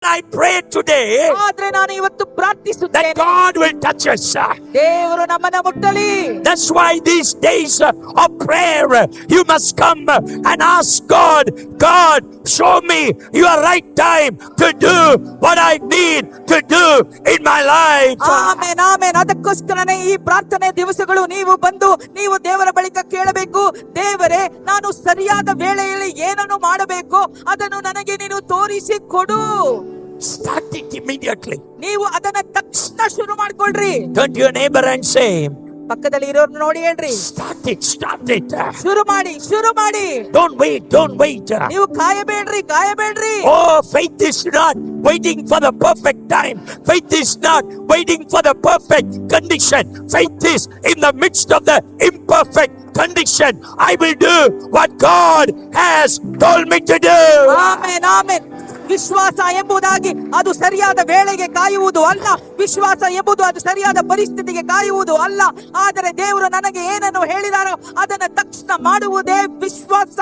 I pray today ಆದ್ರೆ ನಾನು ಇವತ್ತು that ಪ್ರಾರ್ಥಿಸುತ್ತೇನೆ God will touch us. ದೇವರು ನಮ್ಮನ್ನ ಮುಟ್ಟಲಿ. That's why these days of prayer, you must come and ask God, God, show me your right time to do what I need to do in my life. Amen amen. ಅದಕ್ಕೋಸ್ಕರನೇ ಈ ಪ್ರಾರ್ಥನೆ ದಿವಸಗಳು ನೀವು ಬಂದು ನೀವು ದೇವರ ಬಳಿಕ ಕೇಳಬೇಕು. ದೇವರೇ, ನಾನು ಸರಿಯಾದ ವೇಳೆಯಲ್ಲಿ ಏನನ್ನು ಮಾಡಬೇಕು ಅದನ್ನು ನನಗೆ ನೀನು ತೋರಿಸಿ ಕೊಡು. Start it immediately. ನೀವು ಅದನ್ನ ತಕ್ಷಣ ಶುರು ಮಾಡ್ಕೊಳ್ರಿ. Turn to your neighbor and say, ಪಕ್ಕದಲ್ಲಿ ಇರೋರ್ನ ನೋಡಿ ಹೇಳ್ರಿ, start it, start it. ಶುರು ಮಾಡಿ, ಶುರು ಮಾಡಿ. Don't wait, don't wait. ನೀವು ಕಾಯಬೇಡ್ರಿ, ಕಾಯಬೇಡ್ರಿ. Oh, faith is not waiting for the perfect time. Faith is not waiting for the perfect condition. Faith is in the midst of the imperfect condition. I will do what God has told me to do. Amen amen. ವಿಶ್ವಾಸ ಎಂಬುದಾಗಿ ಅದು ಸರಿಯಾದ ವೇಳೆಗೆ ಕಾಯುವುದು ಅಲ್ಲ. ವಿಶ್ವಾಸ ಎಂಬುದು ಅದು ಸರಿಯಾದ ಪರಿಸ್ಥಿತಿಗೆ ಕಾಯುವುದು ಅಲ್ಲ. ಆದರೆ ದೇವರು ನನಗೆ ಏನನ್ನು ಹೇಳಿದಾರೋ ಅದನ್ನ ತಕ್ಷಣ ಮಾಡುವುದೇ ವಿಶ್ವಾಸ.